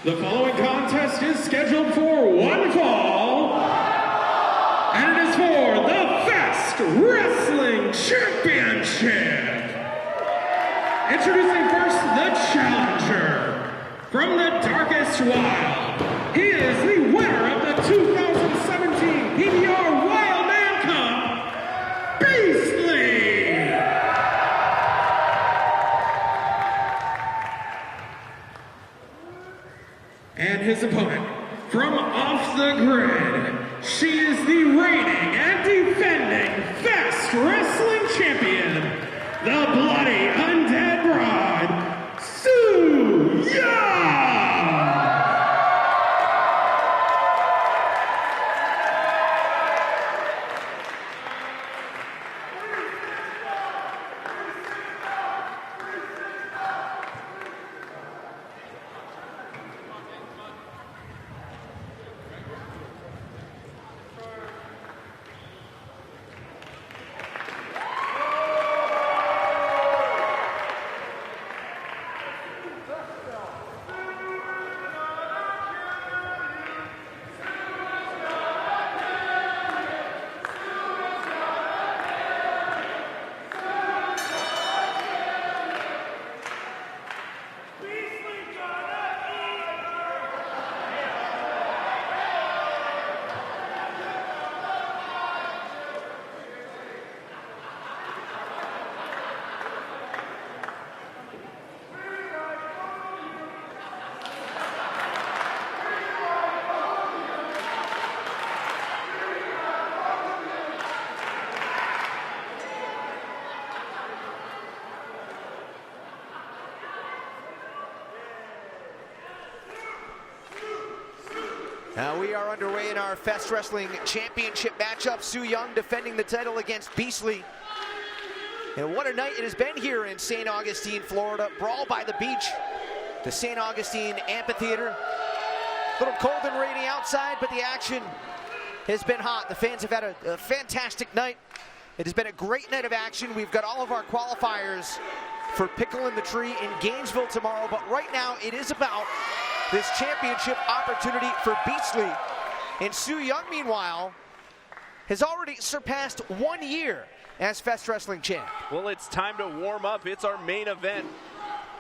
The following contest is scheduled for one fall, and it is for the Fest Wrestling Championship. Introducing first the challenger from the darkest wild. He is the winner of the 2017 PBR Wildman Cup, Beastly. And his opponent, from off the grid, she is the reigning and defending Fest Wrestling Champion, the Bloody Undead Bride, Su Young! Now we are underway in our Fest Wrestling Championship matchup. Su Young defending the title against Beastly. And what a night it has been here in St. Augustine, Florida. Brawl by the beach, the St. Augustine Amphitheater. A little cold and rainy outside, but the action has been hot. The fans have had a fantastic night. It has been a great night of action. We've got all of our qualifiers for Pickle in the Tree in Gainesville tomorrow, but right now it is about this championship opportunity for Beastly. And Su Young, meanwhile, has already surpassed 1 year as Fest Wrestling champ. Well, it's time to warm up. It's our main event.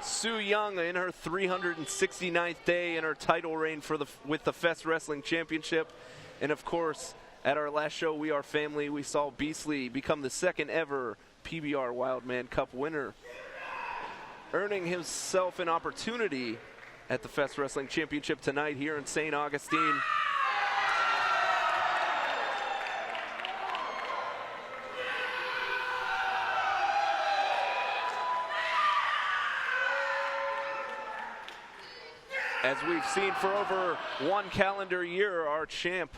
Su Young in her 369th day in her title reign with the Fest Wrestling Championship. And of course, at our last show, We Are Family, we saw Beastly become the second ever PBR Wildman Cup winner, earning himself an opportunity at the Fest Wrestling Championship tonight here in St. Augustine. As we've seen for over 1 calendar year, our champ,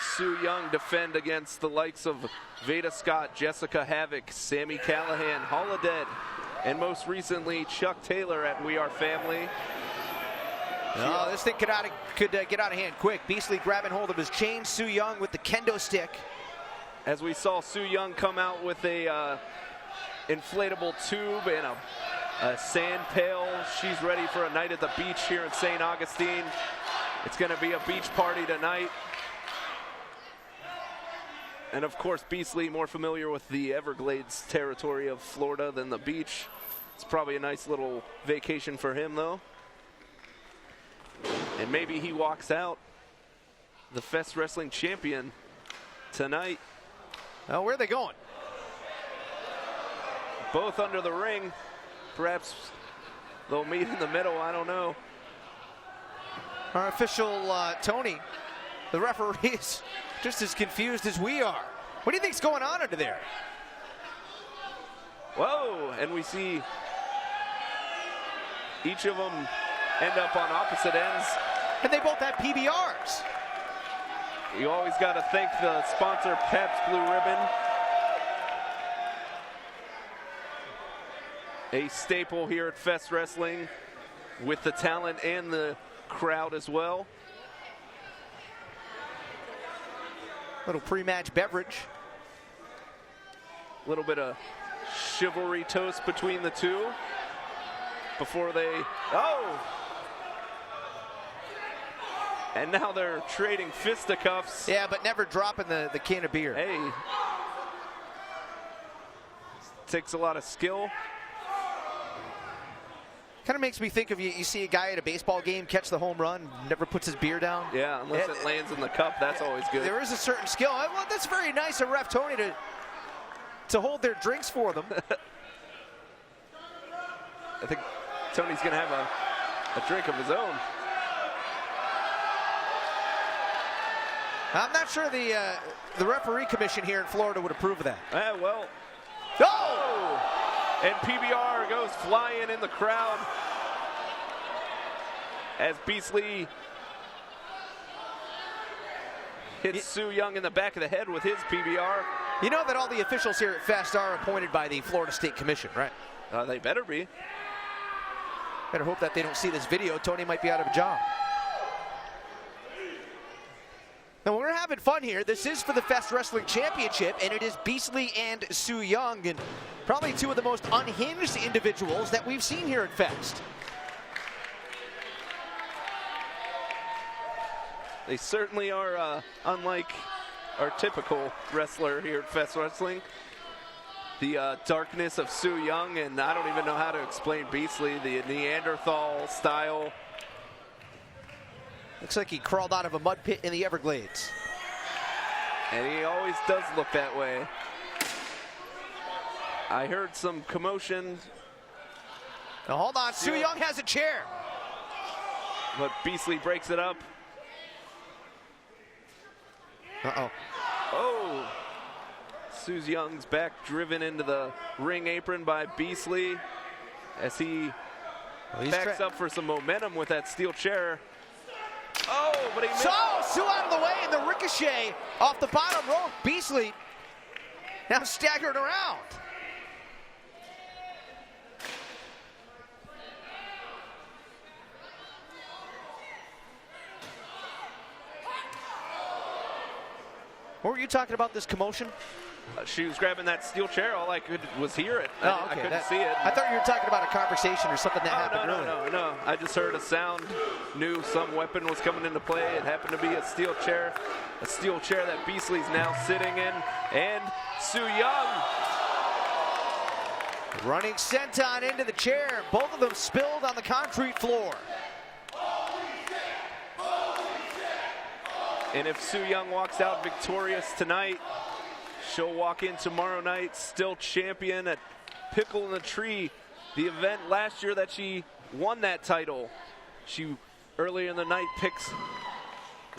Su Young, defend against the likes of Veda Scott, Jessica Havoc, Sami Callihan, Holodead, and most recently Chuck Taylor at We Are Family. Oh, this thing could get out of hand quick. Beastly grabbing hold of his chain. Su Young with the kendo stick. As we saw Su Young come out with a inflatable tube and a sand pail. She's ready for a night at the beach here in St. Augustine. It's going to be a beach party tonight. And of course, Beastly, more familiar with the Everglades territory of Florida than the beach. It's probably a nice little vacation for him, though. And maybe he walks out the Fest Wrestling champion tonight. Oh, where are they going? Both under the ring. Perhaps they'll meet in the middle, I don't know. Our official, Tony, the referee, is just as confused as we are. What do you think's going on under there? Whoa, and we see each of them end up on opposite ends. And they both have PBRs. You always got to thank the sponsor, Pabst Blue Ribbon. A staple here at Fest Wrestling with the talent and the crowd as well. Little pre-match beverage. A little bit of chivalry toast between the two before they, oh! And now they're trading fisticuffs. Yeah, but never dropping the can of beer. Hey. Takes a lot of skill. Kind of makes me think of you see a guy at a baseball game catch the home run, never puts his beer down. Yeah, unless it lands in the cup, that's always good. There is a certain skill. Well, that's very nice of Ref Tony to hold their drinks for them. I think Tony's going to have a drink of his own. I'm not sure the referee commission here in Florida would approve of that. Well. Oh! And PBR goes flying in the crowd as Beastly hits Su Yung in the back of the head with his PBR. You know that all the officials here at Fest are appointed by the Florida State Commission, right? They better be. Better hope that they don't see this video. Tony might be out of a job. Now, we're having fun here. This is for the Fest Wrestling Championship, and it is Beastly and Su Yung, and probably two of the most unhinged individuals that we've seen here at Fest. They certainly are unlike our typical wrestler here at Fest Wrestling. The darkness of Su Yung, and I don't even know how to explain Beastly, the Neanderthal style. Looks like he crawled out of a mud pit in the Everglades. And he always does look that way. I heard some commotion. Now hold on, Su Yung has a chair. But Beastly breaks it up. Uh-oh. Oh! Su Young's back driven into the ring apron by Beastly as he backs up for some momentum with that steel chair. Oh, but he missed. So, Su out of the way, and the ricochet off the bottom rope. Beastly now staggered around. What were you talking about, this commotion? She was grabbing that steel chair. All I could was hear it. Oh, okay. I couldn't see it. I thought you were talking about a conversation or something that happened earlier. No. I just heard a sound. Knew some weapon was coming into play. It happened to be a steel chair that Beastly's now sitting in. And Su Yung running senton into the chair. Both of them spilled on the concrete floor. And if Su Yung walks out victorious tonight, she'll walk in tomorrow night still champion at Pickle in the Tree, the event last year that she won that title. She, earlier in the night,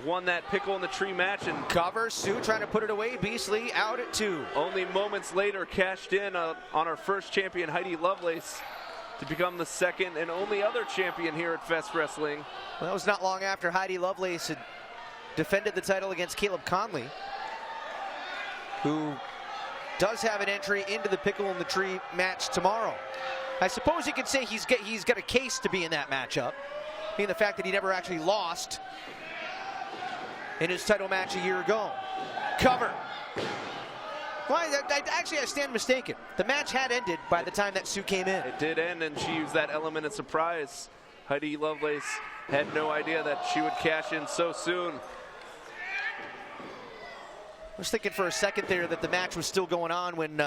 won that Pickle in the Tree match. And cover, Su trying to put it away. Beastly out at 2. Only moments later cashed in on our first champion, Heidi Lovelace, to become the second and only other champion here at Fest Wrestling. Well, that was not long after Heidi Lovelace had defended the title against Caleb Conley, who does have an entry into the Pickle in the Tree match tomorrow. I suppose you could say he's got a case to be in that matchup, being the fact that he never actually lost in his title match a year ago. Cover. Well, I stand mistaken. The match had ended by the time that Su came in. It did end, and she used that element of surprise. Heidi Lovelace had no idea that she would cash in so soon. I was thinking for a second there that the match was still going on when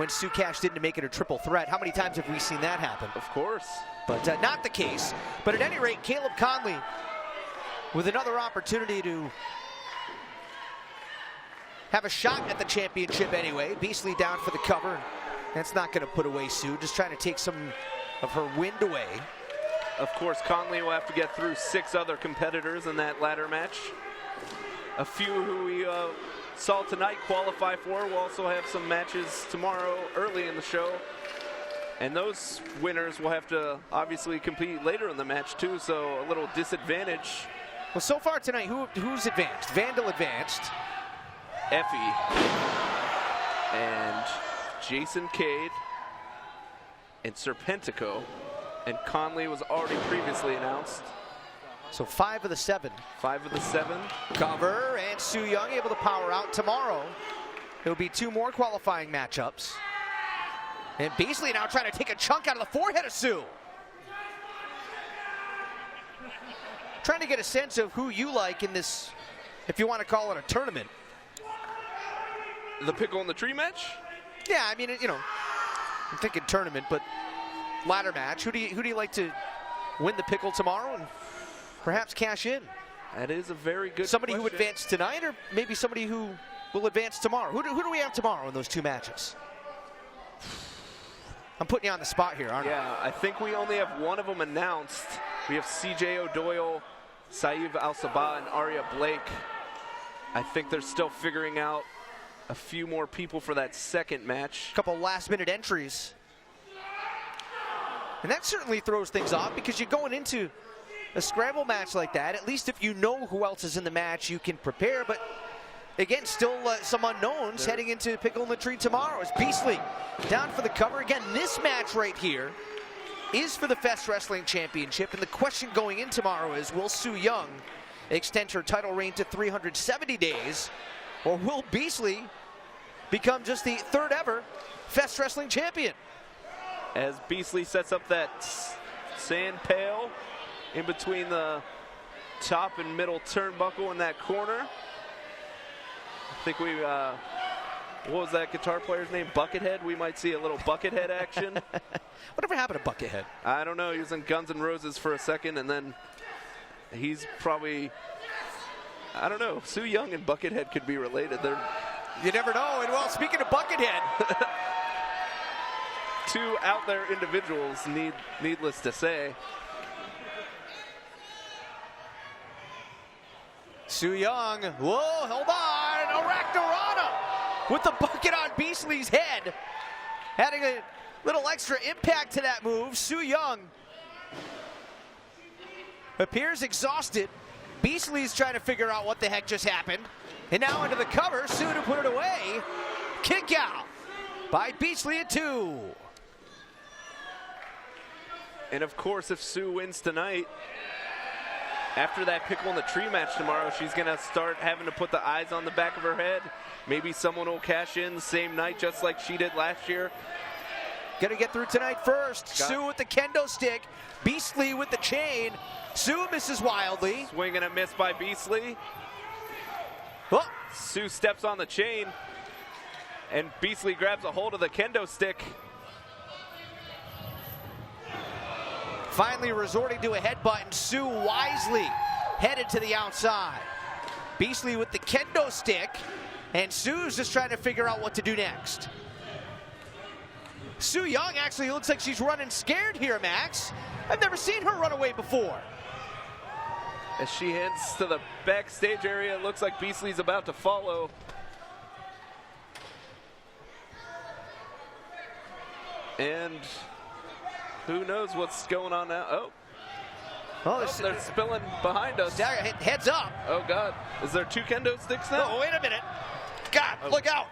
Su cashed in to make it a triple threat. How many times have we seen that happen? Of course. But not the case. But at any rate, Caleb Conley with another opportunity to have a shot at the championship anyway. Beastly down for the cover. That's not going to put away Su, just trying to take some of her wind away. Of course, Conley will have to get through 6 other competitors in that ladder match. A few who we saw tonight qualify for. We'll also have some matches tomorrow early in the show. And those winners will have to obviously compete later in the match too, so a little disadvantage. Well, so far tonight, who's advanced? Vandal advanced. Effie. And Jason Cade. And Serpentico. And Conley was already previously announced. So 5 of the 7. 5 of the 7. Cover, and Su Yung able to power out tomorrow. There'll be 2 more qualifying matchups. And Beastly now trying to take a chunk out of the forehead of Su. trying to get a sense of who you like in this, if you want to call it a tournament. The pickle in the tree match? Yeah, I mean, you know, I'm thinking tournament, but ladder match. Who do you like to win the pickle tomorrow and perhaps cash in? That is a very good Somebody question. who advanced tonight, or maybe somebody who will advance tomorrow. Who do we have tomorrow in those two matches? I'm putting you on the spot here, aren't I? Yeah, I think we only have one of them announced. We have CJ O'Doyle, Saeed Al-Sabah, and Arya Blake. I think they're still figuring out a few more people for that second match. A couple last-minute entries. And that certainly throws things off, because you're going into a scramble match like that. At least if you know who else is in the match, you can prepare. But again, still some unknowns heading into Pickle in the Tree tomorrow. As Beastly down for the cover. Again, this match right here is for the Fest Wrestling Championship. And the question going in tomorrow is, will Su Yung extend her title reign to 370 days? Or will Beastly become just the third ever Fest Wrestling Champion? As Beastly sets up that sand pail in between the top and middle turnbuckle in that corner. I think we, what was that guitar player's name? Buckethead? We might see a little Buckethead action. Whatever happened to Buckethead? I don't know. He was in Guns N' Roses for a second, and then he's probably, I don't know. Su Yung and Buckethead could be related. You never know. And well, speaking of Buckethead, two out there individuals, needless to say. Su Yung, whoa, hold on, Arachnorana with the bucket on Beastly's head. Adding a little extra impact to that move. Su Yung appears exhausted. Beastly's trying to figure out what the heck just happened. And now into the cover, Su to put it away. Kick out by Beastly at 2. And of course, if Su wins tonight, after that Pickle in the Tree match tomorrow, she's going to start having to put the eyes on the back of her head. Maybe someone will cash in the same night, just like she did last year. Gonna get through tonight first. Su with the kendo stick. Beastly with the chain. Su misses wildly. Swing and a miss by Beastly. Oh. Su steps on the chain, and Beastly grabs a hold of the kendo stick. Finally resorting to a headbutt, and Su wisely headed to the outside. Beastly with the kendo stick, and Su's just trying to figure out what to do next. Su Yung actually looks like she's running scared here, Max. I've never seen her run away before. As she heads to the backstage area, it looks like Beastly's about to follow. And who knows what's going on now? Oh, they're spilling behind us. Heads up. Oh, God. Is there two kendo sticks now? Oh, wait a minute. God, look out.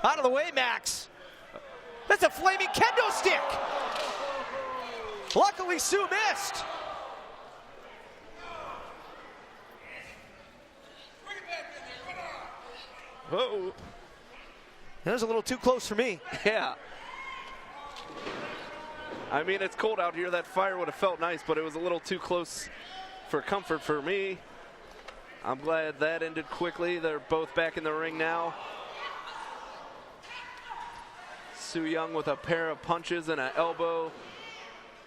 Out of the way, Max. That's a flaming kendo stick. Luckily, Su missed. Whoa. That was a little too close for me. Yeah. I mean, it's cold out here. That fire would have felt nice, but it was a little too close for comfort for me. I'm glad that ended quickly. They're both back in the ring now. Su Yung with a pair of punches and an elbow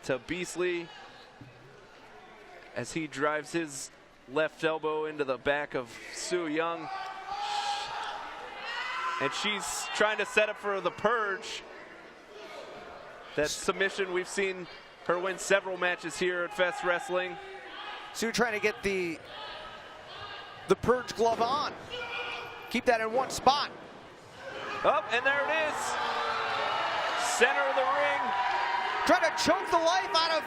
to Beastly as he drives his left elbow into the back of Su Yung. And she's trying to set up for the purge. That submission, we've seen her win several matches here at Fest Wrestling. Su trying to get the purge glove on. Keep that in one spot. Oh, and there it is. Center of the ring. Trying to choke the life out of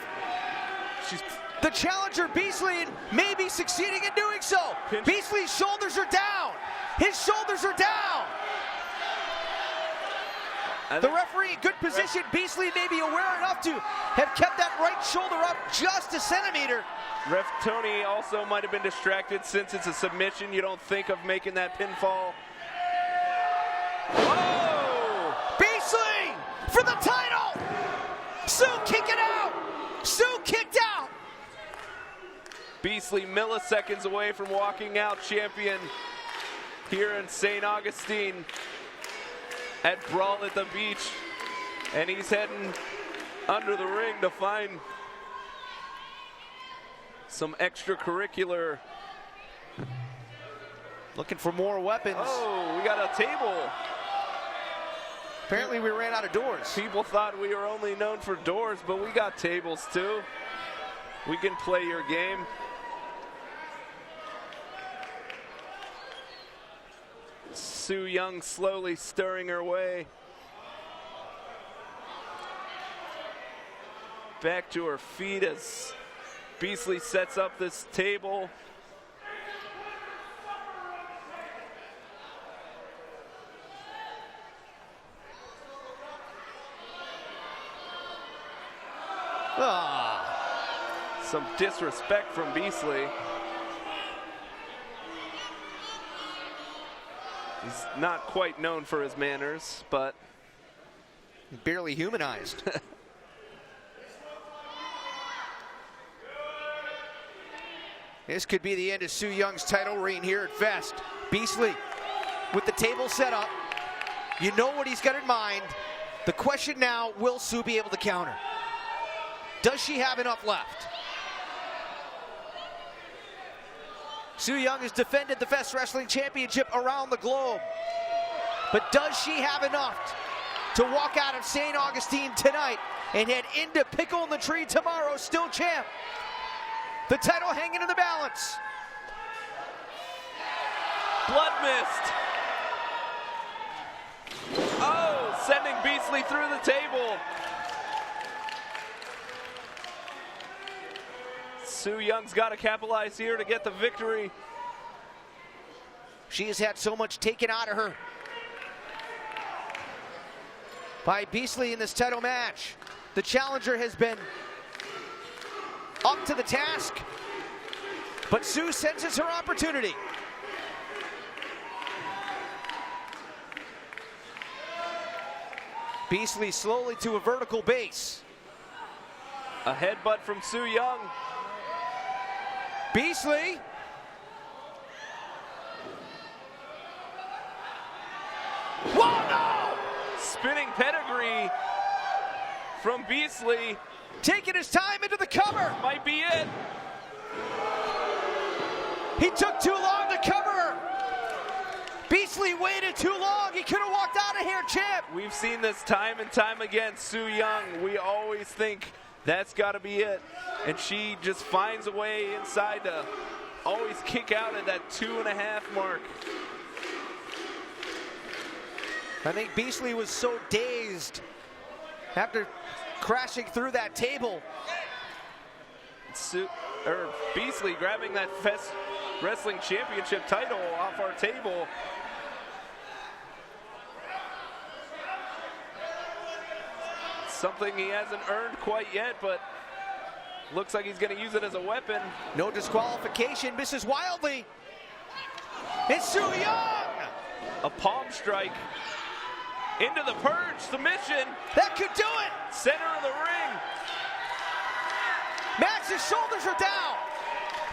the challenger, Beastly, and maybe succeeding in doing so. Beastly's shoulders are down. His shoulders are down. The referee in good position. Beastly may be aware enough to have kept that right shoulder up just a centimeter. Ref Tony also might have been distracted since it's a submission. You don't think of making that pinfall. Oh! Beastly for the title! Sue, kick it out! Sue kicked out! Beastly milliseconds away from walking out champion here in St. Augustine at Brawl at the Beach. And he's heading under the ring to find some extracurricular. Looking for more weapons. Oh, we got a table. Apparently we ran out of doors. People thought we were only known for doors, but we got tables too. We can play your game. Sue Young slowly stirring her way back to her feet as Beastly sets up this table. Some disrespect from Beastly. He's not quite known for his manners, but barely humanized. This could be the end of Sue Young's title reign here at Fest. Beastly with the table set up. You know what he's got in mind. The question now, will Sue be able to counter? Does she have enough left? Sue Young has defended the Fest Wrestling Championship around the globe. But does she have enough to walk out of St. Augustine tonight and head into Pickle in the Tree tomorrow, still champ? The title hanging in the balance. Blood mist. Oh, sending Beastly through the table. Sue Young's got to capitalize here to get the victory. She has had so much taken out of her by Beastly in this title match. The challenger has been up to the task, but Sue senses her opportunity. Beastly slowly to a vertical base. A headbutt from Sue Young. Beastly. Whoa, no! Spinning pedigree from Beastly. Taking his time into the cover. Might be it. He took too long to cover her. Beastly waited too long. He could have walked out of here, champ. We've seen this time and time again. Sue Young, we always think that's got to be it. And she just finds a way inside to always kick out at that 2.5 mark. I think Beastly was so dazed after crashing through that table. Beastly grabbing that Fest Wrestling Championship title off our table. Something he hasn't earned quite yet, but looks like he's going to use it as a weapon. No disqualification, misses wildly. It's Sue Young! A palm strike into the purge, submission. That could do it! Center of the ring. Max's shoulders are down.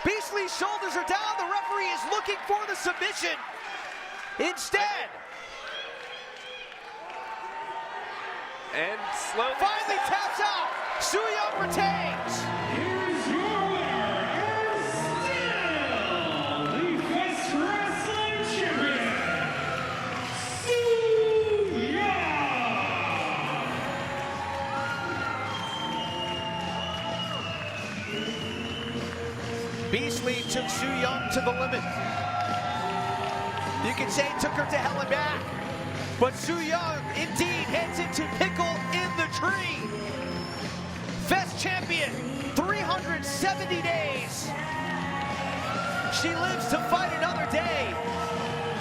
Beastly's shoulders are down. The referee is looking for the submission. Instead. And slowly. Finally taps out. Sue Young retains. Here's your winner, and still the Fest Wrestling Champion, Sue Young. Beastly took Sue Young to the limit. You can say took her to hell and back. But Sue Young indeed heads into Pickle in the Tree. Fest champion, 370 days. She lives to fight another day.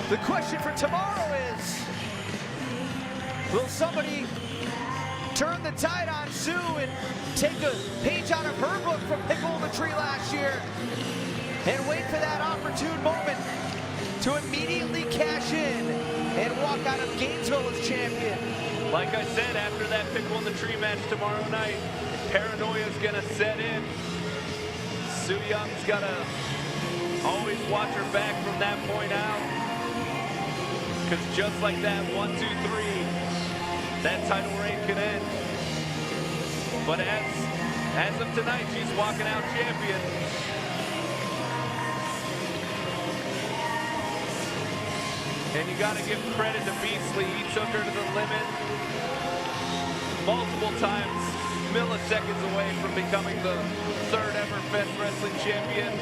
The question for tomorrow is, will somebody turn the tide on Sue and take a page out of her book from Pickle in the Tree last year and wait for that opportune moment to immediately cash in and walk out of Gainesville as champion? Like I said, after that pickle in the tree match tomorrow night, paranoia's gonna set in. Su Young's gotta always watch her back from that point out. Because just like that, 1, 2, 3, that title reign could end. But as of tonight, she's walking out champion. And you gotta give credit to Beastly. He took her to the limit multiple times, milliseconds away from becoming the 3rd ever Fest Wrestling champion.